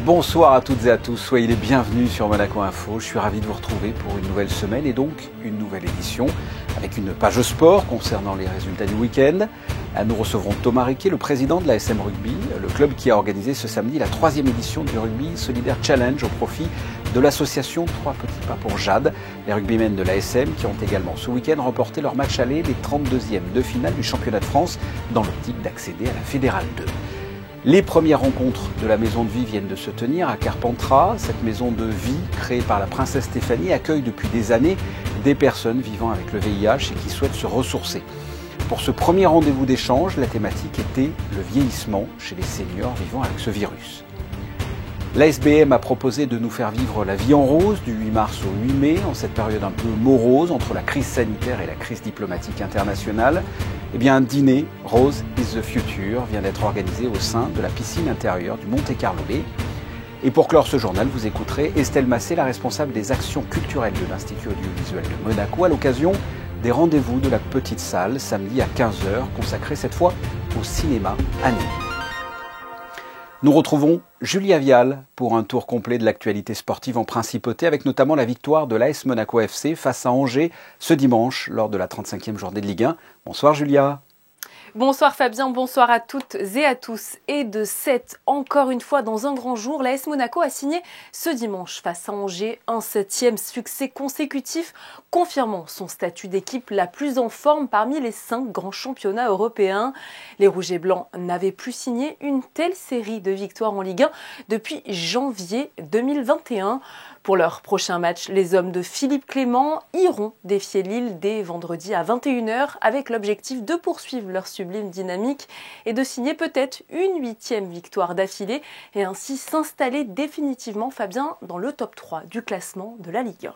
Bonsoir à toutes et à tous, soyez les bienvenus sur Monaco Info. Je suis ravi de vous retrouver pour une nouvelle semaine et donc une nouvelle édition avec une page sport concernant les résultats du week-end. Nous recevrons Thomas Riquet, le président de l'ASM Rugby, le club qui a organisé ce samedi la 3e édition du Rugby Solidaire Challenge au profit de l'association 3 petits pas pour Jade. Les rugbymen de l'ASM qui ont également ce week-end remporté leur match aller, les 32e de finale du championnat de France dans l'optique d'accéder à la Fédérale 2. Les premières rencontres de la Maison de Vie viennent de se tenir à Carpentras. Cette maison de vie, créée par la princesse Stéphanie, accueille depuis des années des personnes vivant avec le VIH et qui souhaitent se ressourcer. Pour ce premier rendez-vous d'échange, la thématique était le vieillissement chez les seniors vivant avec ce virus. L'ASBM a proposé de nous faire vivre la vie en rose du 8 mars au 8 mai, en cette période un peu morose entre la crise sanitaire et la crise diplomatique internationale. Un dîner Rose is the Future vient d'être organisé au sein de la piscine intérieure du Monte Carlo Bay. Et pour clore ce journal, vous écouterez Estelle Massé, la responsable des actions culturelles de l'Institut audiovisuel de Monaco, à l'occasion des rendez-vous de la petite salle, samedi à 15h, consacré cette fois au cinéma à Nîmes. Nous retrouvons Julia Vial pour un tour complet de l'actualité sportive en principauté, avec notamment la victoire de l'AS Monaco FC face à Angers ce dimanche lors de la 35e journée de Ligue 1. Bonsoir Julia. Bonsoir Fabien, bonsoir à toutes et à tous. Et de 7, encore une fois dans un grand jour, l'AS Monaco a signé ce dimanche face à Angers un 7e succès consécutif, confirmant son statut d'équipe la plus en forme parmi les 5 grands championnats européens. Les Rouges et Blancs n'avaient plus signé une telle série de victoires en Ligue 1 depuis janvier 2021. Pour leur prochain match, les hommes de Philippe Clément iront défier Lille dès vendredi à 21h avec l'objectif de poursuivre leur sublime dynamique et de signer peut-être une 8e victoire d'affilée et ainsi s'installer définitivement, Fabien, dans le top 3 du classement de la Ligue 1.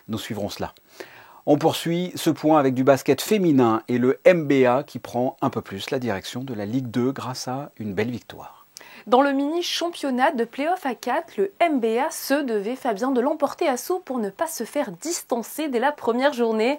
Nous suivrons cela. On poursuit ce point avec du basket féminin et le MBA qui prend un peu plus la direction de la Ligue 2 grâce à une belle victoire. Dans le mini-championnat de play-off à 4, le MBA se devait, Fabien, de l'emporter à Sceaux pour ne pas se faire distancer dès la première journée.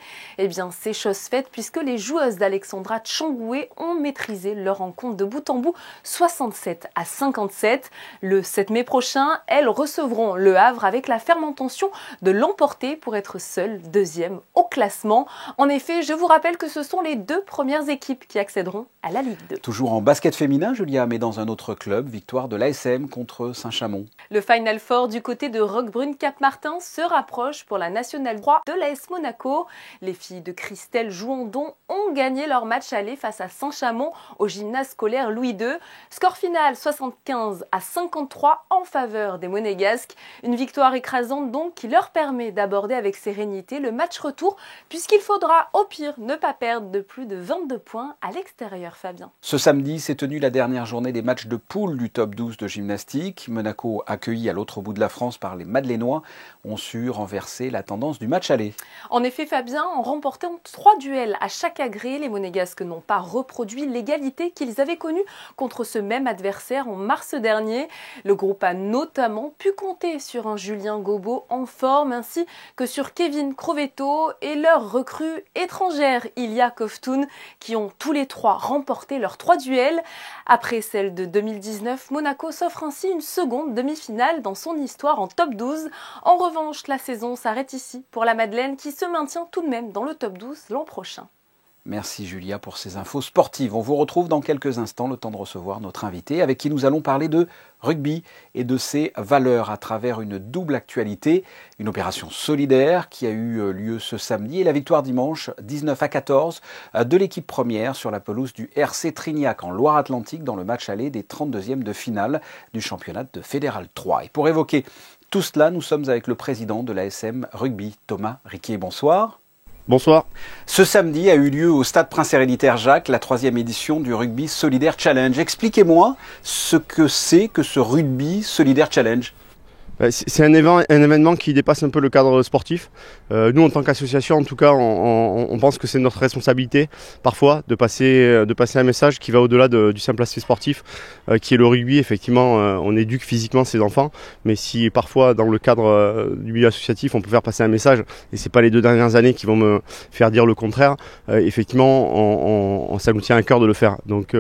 C'est chose faite puisque les joueuses d'Alexandra Tchangoué ont maîtrisé leur rencontre de bout en bout 67-57. Le 7 mai prochain, elles recevront le Havre avec la ferme intention de l'emporter pour être seule deuxième au classement. En effet, je vous rappelle que ce sont les 2 premières équipes qui accéderont à la Ligue 2. Toujours en basket féminin, Julia, mais dans un autre club, victoire de l'ASM contre Saint-Chamond. Le Final Four du côté de Roquebrune-Cap-Martin se rapproche pour la Nationale 3 de l'AS Monaco. Les filles de Christelle Jouandon ont gagné leur match aller face à Saint-Chamond au gymnase scolaire Louis II. Score final 75-53 en faveur des Monégasques. Une victoire écrasante donc qui leur permet d'aborder avec sérénité le match retour puisqu'il faudra au pire ne pas perdre de plus de 22 points à l'extérieur, Fabien. Ce samedi s'est tenue la dernière journée des matchs de poule du top 12 de gymnastique. Monaco, accueilli à l'autre bout de la France par les Madeleinois, ont su renverser la tendance du match aller. En effet, Fabien, en remportant 3 duels à chaque agré, les Monégasques n'ont pas reproduit l'égalité qu'ils avaient connue contre ce même adversaire en mars dernier. Le groupe a notamment pu compter sur un Julien Gobot en forme ainsi que sur Kevin Crovetto et leur recrue étrangère Ilia Kovtun qui ont tous les 3 remporté leurs 3 duels. Après celle de 2019, Monaco s'offre ainsi une seconde demi-finale dans son histoire en top 12. En revanche, la saison s'arrête ici pour la Madeleine qui se maintient tout de même dans le top 12 l'an prochain. Merci Julia pour ces infos sportives. On vous retrouve dans quelques instants, le temps de recevoir notre invité avec qui nous allons parler de rugby et de ses valeurs à travers une double actualité. Une opération solidaire qui a eu lieu ce samedi et la victoire dimanche 19-14 de l'équipe première sur la pelouse du RC Trignac en Loire-Atlantique dans le match aller des 32e de finale du championnat de Fédéral 3. Et pour évoquer tout cela, nous sommes avec le président de l'ASM Rugby, Thomas Riquet. Bonsoir. Bonsoir. Ce samedi a eu lieu au Stade Prince Héréditaire Jacques, la 3e édition du Rugby Solidaire Challenge. Expliquez-moi ce que c'est que ce Rugby Solidaire Challenge. C'est un événement qui dépasse un peu le cadre sportif. Nous, en tant qu'association, en tout cas, on pense que c'est notre responsabilité, parfois, de passer un message qui va au-delà du simple aspect sportif, qui est le rugby. Effectivement, on éduque physiquement ses enfants, mais si parfois, dans le cadre du milieu associatif, on peut faire passer un message, et c'est pas les 2 dernières années qui vont me faire dire le contraire, effectivement, ça nous tient à cœur de le faire. Donc,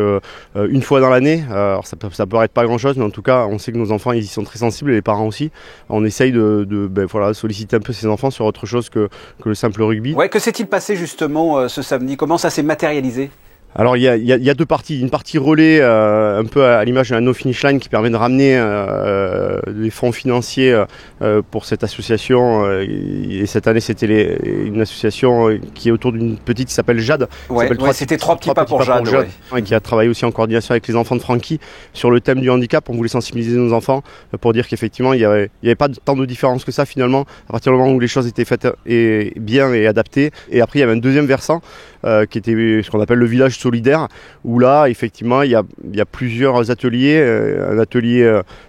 une fois dans l'année, alors ça peut paraître pas grand-chose, mais en tout cas, on sait que nos enfants, ils y sont très sensibles, et les parents aussi. On essaye de solliciter un peu ses enfants sur autre chose que le simple rugby. Ouais, que s'est-il passé justement ce samedi? Comment ça s'est matérialisé? Alors il y a 2 parties, une partie relais un peu à l'image d'un no finish line qui permet de ramener les fonds financiers pour cette association, et cette année c'était une association qui est autour d'une petite qui s'appelle Jade. C'était 3 petits pas pour Jade, ouais. Qui a travaillé aussi en coordination avec les enfants de Francky sur le thème du handicap. On voulait sensibiliser nos enfants pour dire qu'effectivement il y avait pas tant de différence que ça finalement à partir du moment où les choses étaient faites et bien et adaptées. Et après il y avait un deuxième versant qui était ce qu'on appelle le village solidaire, où là effectivement il y a plusieurs ateliers,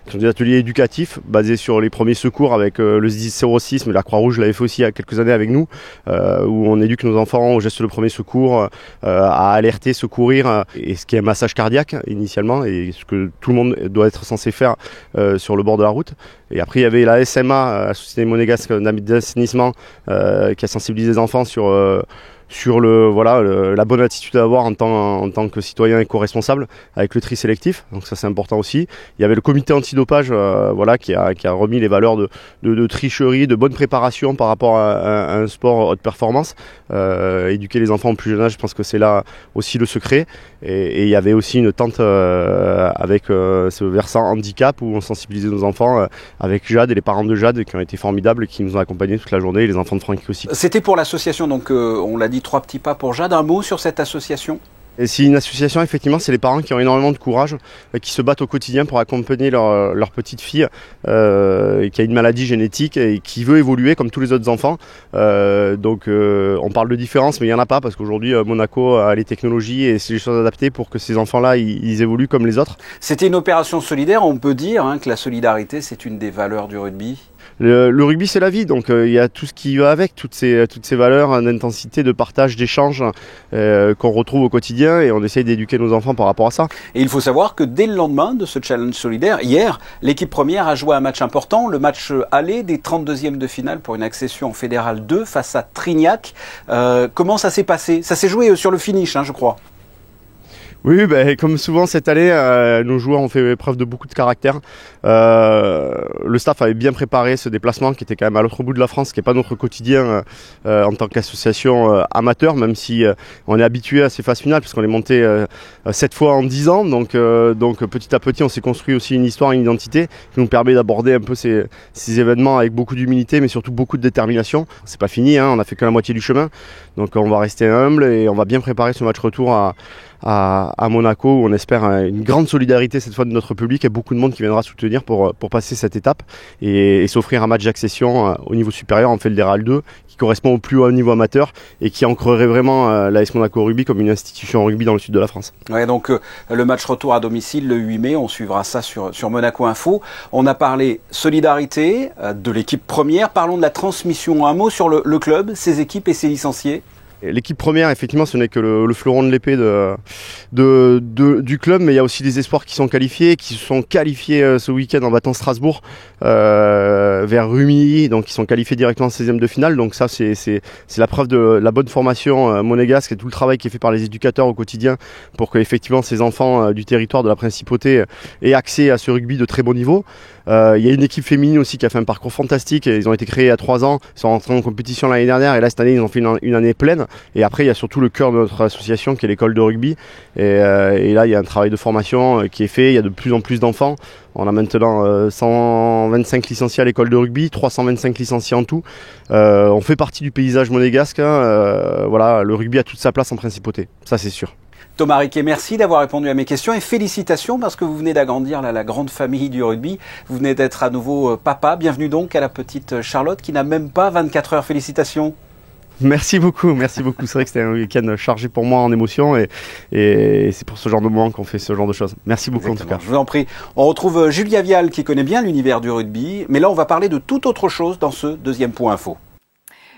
qui sont des ateliers éducatifs basés sur les premiers secours avec le 06, mais la Croix-Rouge l'avait fait aussi il y a quelques années avec nous, où on éduque nos enfants aux gestes de premier secours, à alerter, secourir, et ce qui est un massage cardiaque initialement, et ce que tout le monde doit être censé faire sur le bord de la route. Et après il y avait la SMA, la Société monégasque d'assainissement, qui a sensibilisé les enfants sur la bonne attitude à avoir en tant que citoyen éco-responsable avec le tri sélectif. Donc ça c'est important aussi. Il y avait le comité antidopage qui a remis les valeurs de tricherie, de bonne préparation par rapport à un sport haute performance. Éduquer les enfants au plus jeune âge, je pense que c'est là aussi le secret. Et il y avait aussi une tente avec ce versant handicap où on sensibilisait nos enfants avec Jade et les parents de Jade qui ont été formidables et qui nous ont accompagnés toute la journée, et les enfants de Francky aussi. C'était pour l'association, donc on l'a dit, 3 petits pas pour Jade. Un mot sur cette association? Et c'est une association, effectivement, c'est les parents qui ont énormément de courage, qui se battent au quotidien pour accompagner leur petite fille qui a une maladie génétique et qui veut évoluer comme tous les autres enfants. On parle de différence, mais il n'y en a pas, parce qu'aujourd'hui Monaco a les technologies et c'est les choses adaptées pour que ces enfants-là ils évoluent comme les autres. C'était une opération solidaire, on peut dire que la solidarité c'est une des valeurs du rugby. Le rugby c'est la vie, donc il y a tout ce qui va avec, toutes ces valeurs d'intensité, de partage, d'échange qu'on retrouve au quotidien, et on essaye d'éduquer nos enfants par rapport à ça. Et il faut savoir que dès le lendemain de ce challenge solidaire, hier, l'équipe première a joué un match important, le match aller des 32e de finale pour une accession en Fédéral 2 face à Trignac. Comment ça s'est passé? Ça s'est joué sur le finish, je crois. Oui, comme souvent cette année, nos joueurs ont fait preuve de beaucoup de caractère. Le staff avait bien préparé ce déplacement qui était quand même à l'autre bout de la France, qui n'est pas notre quotidien en tant qu'association amateur, même si on est habitué à ces phases finales, puisqu'on est monté 7 fois en 10 ans. Donc petit à petit, on s'est construit aussi une histoire, une identité qui nous permet d'aborder un peu ces événements avec beaucoup d'humilité, mais surtout beaucoup de détermination. C'est pas fini, on a fait que la moitié du chemin. Donc on va rester humble et on va bien préparer ce match retour à Monaco, où on espère une grande solidarité cette fois de notre public et beaucoup de monde qui viendra soutenir pour passer cette étape et s'offrir un match d'accession au niveau supérieur en Fédéral 2 qui correspond au plus haut niveau amateur et qui ancrerait vraiment l'AS Monaco Rugby comme une institution en rugby dans le sud de la France. Ouais, donc le match retour à domicile le 8 mai, on suivra ça sur Monaco Info. On a parlé solidarité de l'équipe première, parlons de la transmission. Un mot sur le club, ses équipes et ses licenciés. L'équipe première, effectivement, ce n'est que le fleuron de l'épée du club, mais il y a aussi des espoirs qui sont qualifiés ce week-end en battant Strasbourg vers Rumilly, donc ils sont qualifiés directement en 16e de finale. Donc ça, c'est la preuve de la bonne formation monégasque et tout le travail qui est fait par les éducateurs au quotidien pour que effectivement ces enfants du territoire de la Principauté aient accès à ce rugby de très bon niveau. Il y a une équipe féminine aussi qui a fait un parcours fantastique. Ils ont été créés il y a 3 ans, ils sont rentrés en compétition l'année dernière et là cette année ils ont fait une année pleine. Et après il y a surtout le cœur de notre association qui est l'école de rugby. Et là il y a un travail de formation qui est fait, il y a de plus en plus d'enfants. On a maintenant 125 licenciés à l'école de rugby, 325 licenciés en tout. On fait partie du paysage monégasque. Le rugby a toute sa place en Principauté, ça c'est sûr. Thomas Riquet, merci d'avoir répondu à mes questions et félicitations parce que vous venez d'agrandir la grande famille du rugby. Vous venez d'être à nouveau papa. Bienvenue donc à la petite Charlotte qui n'a même pas 24 heures. Félicitations. Merci beaucoup. C'est vrai que c'était un week-end chargé pour moi en émotions et c'est pour ce genre de moment qu'on fait ce genre de choses. Merci beaucoup. Exactement. En tout cas. Je vous en prie. On retrouve Julia Vial qui connaît bien l'univers du rugby, mais là on va parler de toute autre chose dans ce deuxième point info.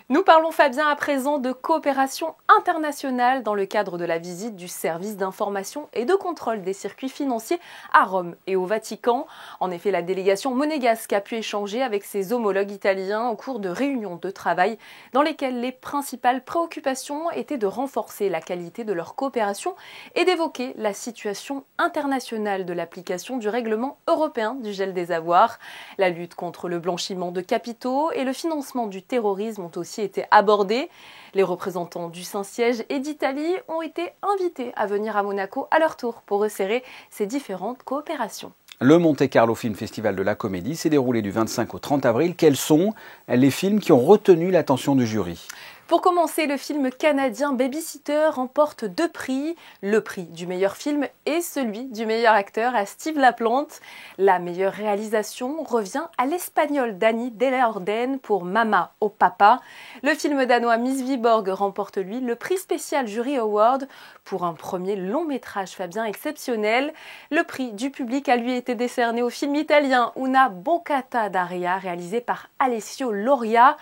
Nous parlons, Fabien, à présent de coopération internationale dans le cadre de la visite du service d'information et de contrôle des circuits financiers à Rome et au Vatican. En effet, la délégation monégasque a pu échanger avec ses homologues italiens au cours de réunions de travail dans lesquelles les principales préoccupations étaient de renforcer la qualité de leur coopération et d'évoquer la situation internationale de l'application du règlement européen du gel des avoirs. La lutte contre le blanchiment de capitaux et le financement du terrorisme ont aussi été abordés. Les représentants du Saint-Siège et d'Italie ont été invités à venir à Monaco à leur tour pour resserrer ces différentes coopérations. Le Monte Carlo Film Festival de la Comédie s'est déroulé du 25 au 30 avril. Quels sont les films qui ont retenu l'attention du jury ? Pour commencer, le film canadien Babysitter remporte 2 prix, le prix du meilleur film et celui du meilleur acteur à Steve Laplante. La meilleure réalisation revient à l'espagnol Dani de la Orden pour Mama au Papa. Le film danois Miss Viborg remporte lui le prix spécial Jury Award pour un premier long métrage, Fabien, exceptionnel. Le prix du public a lui été décerné au film italien Una boccata d'aria réalisé par Alessio Loria.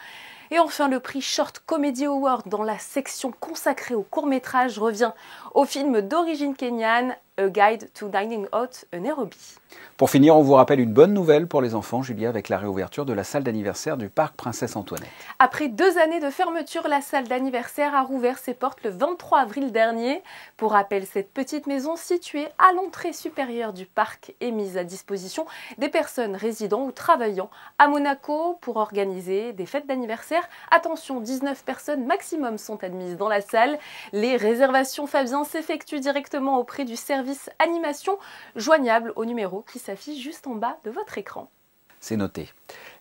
Et enfin, le prix Short Comedy Award dans la section consacrée au court-métrage revient au film d'origine kenyane A Guide to Dining Out a Nairobi. Pour finir, on vous rappelle une bonne nouvelle pour les enfants, Julia, avec la réouverture de la salle d'anniversaire du parc Princesse Antoinette. Après 2 années de fermeture, la salle d'anniversaire a rouvert ses portes le 23 avril dernier. Pour rappel, cette petite maison située à l'entrée supérieure du parc est mise à disposition des personnes résidant ou travaillant à Monaco pour organiser des fêtes d'anniversaire. Attention, 19 personnes maximum sont admises dans la salle. Les réservations, Fabien, s'effectuent directement auprès du service animation, joignable au numéro qui s'affiche juste en bas de votre écran. C'est noté.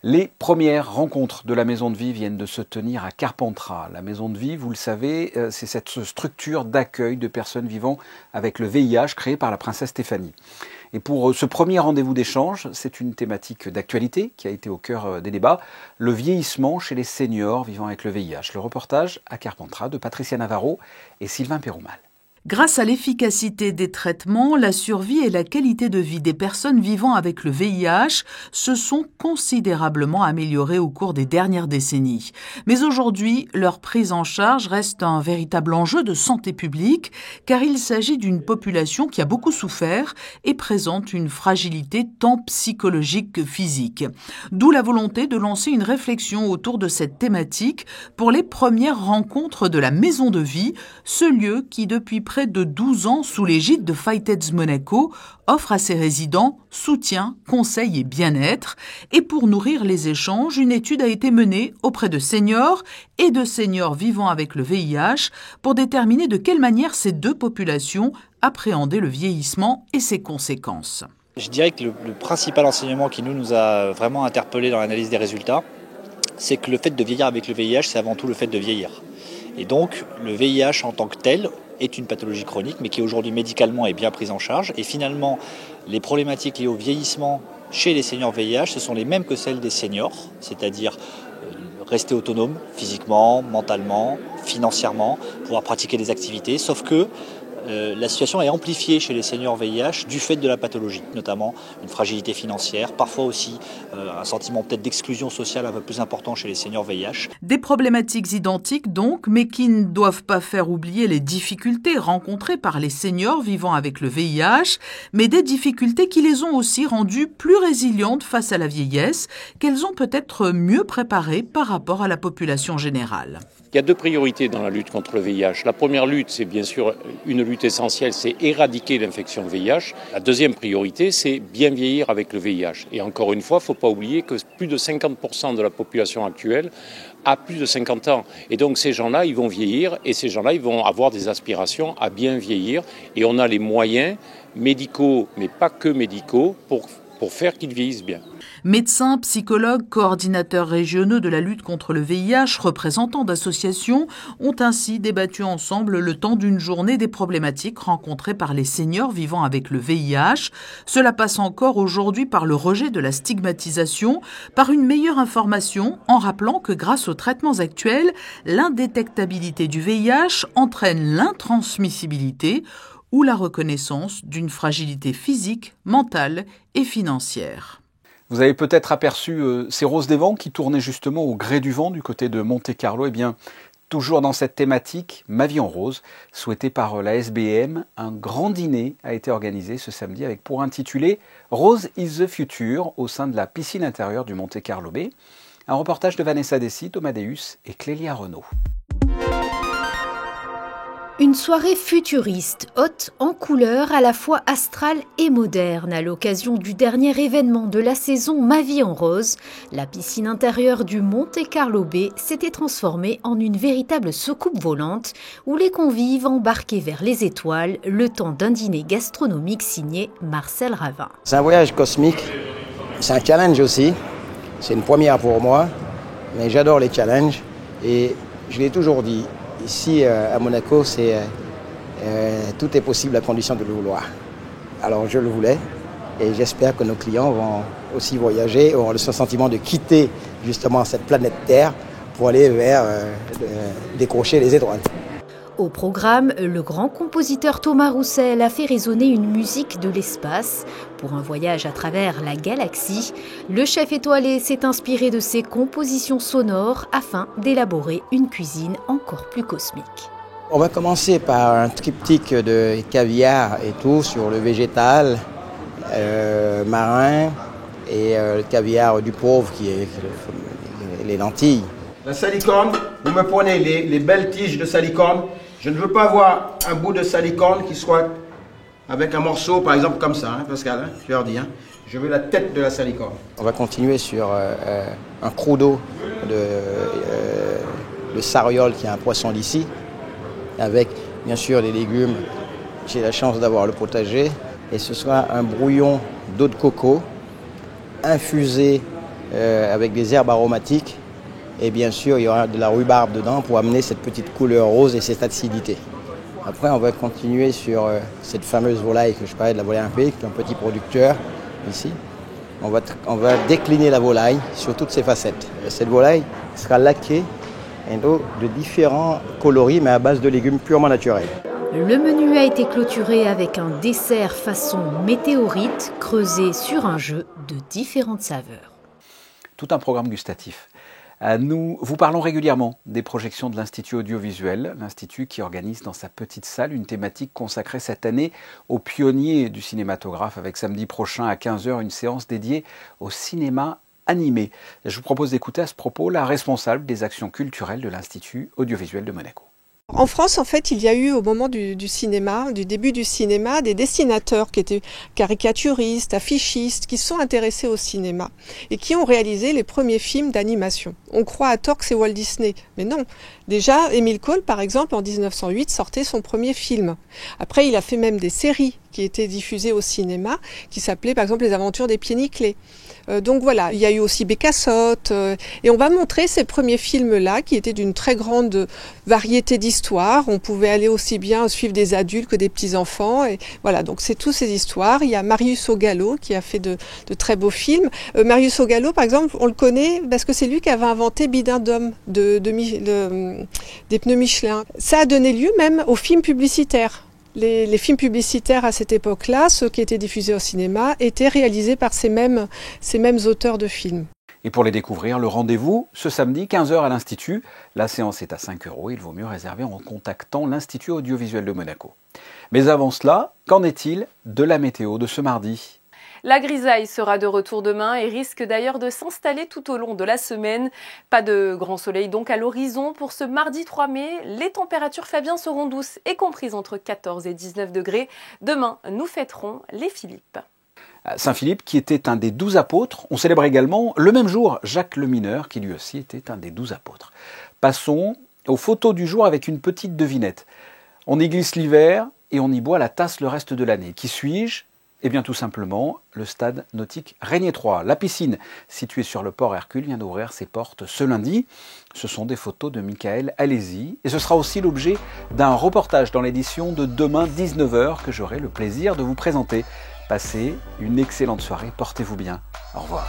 Les premières rencontres de la Maison de Vie viennent de se tenir à Carpentras. La Maison de Vie, vous le savez, c'est cette structure d'accueil de personnes vivant avec le VIH créée par la princesse Stéphanie. Et pour ce premier rendez-vous d'échange, c'est une thématique d'actualité qui a été au cœur des débats, le vieillissement chez les seniors vivant avec le VIH. Le reportage à Carpentras de Patricia Navarro et Sylvain Péroumal. Grâce à l'efficacité des traitements, la survie et la qualité de vie des personnes vivant avec le VIH se sont considérablement améliorées au cours des dernières décennies. Mais aujourd'hui, leur prise en charge reste un véritable enjeu de santé publique, car il s'agit d'une population qui a beaucoup souffert et présente une fragilité tant psychologique que physique. D'où la volonté de lancer une réflexion autour de cette thématique pour les premières rencontres de la Maison de Vie, ce lieu qui, depuis près de 12 ans, sous l'égide de Fightheads Monaco, offre à ses résidents soutien, conseil et bien-être. Et pour nourrir les échanges, une étude a été menée auprès de seniors et de seniors vivant avec le VIH pour déterminer de quelle manière ces deux populations appréhendaient le vieillissement et ses conséquences. Je dirais que le principal enseignement qui nous a vraiment interpellés dans l'analyse des résultats, c'est que le fait de vieillir avec le VIH, c'est avant tout le fait de vieillir. Et donc, le VIH en tant que tel est une pathologie chronique, mais qui aujourd'hui médicalement est bien prise en charge. Et finalement, les problématiques liées au vieillissement chez les seniors VIH, ce sont les mêmes que celles des seniors, c'est-à-dire rester autonome physiquement, mentalement, financièrement, pouvoir pratiquer des activités, sauf que la situation est amplifiée chez les seniors VIH du fait de la pathologie, notamment une fragilité financière, parfois aussi un sentiment peut-être d'exclusion sociale un peu plus important chez les seniors VIH. Des problématiques identiques donc, mais qui ne doivent pas faire oublier les difficultés rencontrées par les seniors vivant avec le VIH, mais des difficultés qui les ont aussi rendues plus résilientes face à la vieillesse, qu'elles ont peut-être mieux préparées par rapport à la population générale. Il y a deux priorités dans la lutte contre le VIH. La première lutte, c'est bien sûr une lutte essentielle, c'est éradiquer l'infection VIH. La deuxième priorité, c'est bien vieillir avec le VIH. Et encore une fois, il ne faut pas oublier que plus de 50% de la population actuelle a plus de 50 ans. Et donc ces gens-là, ils vont vieillir et ces gens-là, ils vont avoir des aspirations à bien vieillir. Et on a les moyens médicaux, mais pas que médicaux, pour pour faire qu'ils vieillissent bien. Médecins, psychologues, coordinateurs régionaux de la lutte contre le VIH, représentants d'associations ont ainsi débattu ensemble le temps d'une journée des problématiques rencontrées par les seniors vivant avec le VIH. Cela passe encore aujourd'hui par le rejet de la stigmatisation, par une meilleure information, en rappelant que grâce aux traitements actuels, l'indétectabilité du VIH entraîne l'intransmissibilité ou la reconnaissance d'une fragilité physique, mentale et financière. Vous avez peut-être aperçu ces roses des vents qui tournaient justement au gré du vent du côté de Monte-Carlo. Eh bien, toujours dans cette thématique, Ma vie en rose, souhaitée par la SBM, un grand dîner a été organisé ce samedi avec pour intitulé « Rose is the future » au sein de la piscine intérieure du Monte-Carlo Bay. Un reportage de Vanessa Dessy, Thomas Deus et Clélia Renaud. Une soirée futuriste, haute en couleurs, à la fois astrale et moderne. À l'occasion du dernier événement de la saison Ma vie en rose, la piscine intérieure du Monte-Carlo Bay s'était transformée en une véritable soucoupe volante où les convives embarquaient vers les étoiles le temps d'un dîner gastronomique signé Marcel Ravin. C'est un voyage cosmique, c'est un challenge aussi. C'est une première pour moi, mais j'adore les challenges et je l'ai toujours dit. Ici, à Monaco, tout est possible à condition de le vouloir. Alors, je le voulais et j'espère que nos clients vont aussi voyager, auront le sentiment de quitter justement cette planète Terre pour aller vers décrocher les étoiles. Au programme, le grand compositeur Thomas Roussel a fait résonner une musique de l'espace. Pour un voyage à travers la galaxie, le chef étoilé s'est inspiré de ses compositions sonores afin d'élaborer une cuisine encore plus cosmique. On va commencer par un triptyque de caviar et tout sur le végétal, marin et le caviar du pauvre qui est les lentilles. La salicorne, vous me prenez les belles tiges de salicorne. Je ne veux pas avoir un bout de salicorne qui soit avec un morceau, par exemple, comme ça, hein, Pascal, hein, je leur dis. Hein. Je veux la tête de la salicorne. On va continuer sur un crudo de sariole, qui est un poisson d'ici, avec, bien sûr, les légumes. J'ai la chance d'avoir le potager. Et ce sera un brouillon d'eau de coco, infusé avec des herbes aromatiques. Et bien sûr, il y aura de la rhubarbe dedans pour amener cette petite couleur rose et cette acidité. Après, on va continuer sur cette fameuse volaille que je parlais, de la volaille olympique, un petit producteur ici. On va décliner la volaille sur toutes ses facettes. Cette volaille sera laquée de différents coloris, mais à base de légumes purement naturels. Le menu a été clôturé avec un dessert façon météorite creusé sur un jeu de différentes saveurs. Tout un programme gustatif. Nous vous parlons régulièrement des projections de l'Institut audiovisuel, l'Institut qui organise dans sa petite salle une thématique consacrée cette année aux pionniers du cinématographe, avec samedi prochain à 15h une séance dédiée au cinéma animé. Je vous propose d'écouter à ce propos la responsable des actions culturelles de l'Institut audiovisuel de Monaco. En France, en fait, il y a eu au moment du cinéma, du début du cinéma, des dessinateurs qui étaient caricaturistes, affichistes, qui se sont intéressés au cinéma et qui ont réalisé les premiers films d'animation. On croit à tort que c'est Walt Disney, mais non. Déjà, Émile Cole, par exemple, en 1908, sortait son premier film. Après, il a fait même des séries qui étaient diffusées au cinéma, qui s'appelaient, par exemple, Les Aventures des Pieds Nickelés. Donc voilà, il y a eu aussi Bécassotte, et on va montrer ces premiers films-là qui étaient d'une très grande variété d'histoires. On pouvait aller aussi bien suivre des adultes que des petits-enfants. Et voilà, donc c'est toutes ces histoires. Il y a Marius Augallo qui a fait de très beaux films. Marius Augallo, par exemple, on le connaît parce que c'est lui qui avait inventé Bidendum des pneus Michelin. Ça a donné lieu même aux films publicitaires. Les films publicitaires à cette époque-là, ceux qui étaient diffusés au cinéma, étaient réalisés par ces mêmes auteurs de films. Et pour les découvrir, le rendez-vous ce samedi 15h à l'Institut. La séance est à 5 €. Il vaut mieux réserver en contactant l'Institut audiovisuel de Monaco. Mais avant cela, qu'en est-il de la météo de ce mardi ? La grisaille sera de retour demain et risque d'ailleurs de s'installer tout au long de la semaine. Pas de grand soleil donc à l'horizon pour ce mardi 3 mai. Les températures, Fabien, seront douces et comprises entre 14 et 19 degrés. Demain, nous fêterons les Philippes. Saint-Philippe, qui était un des 12 apôtres. On célèbre également le même jour Jacques le Mineur, qui lui aussi était un des 12 apôtres. Passons aux photos du jour avec une petite devinette. On y glisse l'hiver et on y boit la tasse le reste de l'année. Qui suis-je ? Eh bien tout simplement, le stade nautique Régnier 3. La piscine située sur le port Hercule vient d'ouvrir ses portes ce lundi. Ce sont des photos de Michael Alési et ce sera aussi l'objet d'un reportage dans l'édition de demain 19h que j'aurai le plaisir de vous présenter. Passez une excellente soirée, portez-vous bien. Au revoir.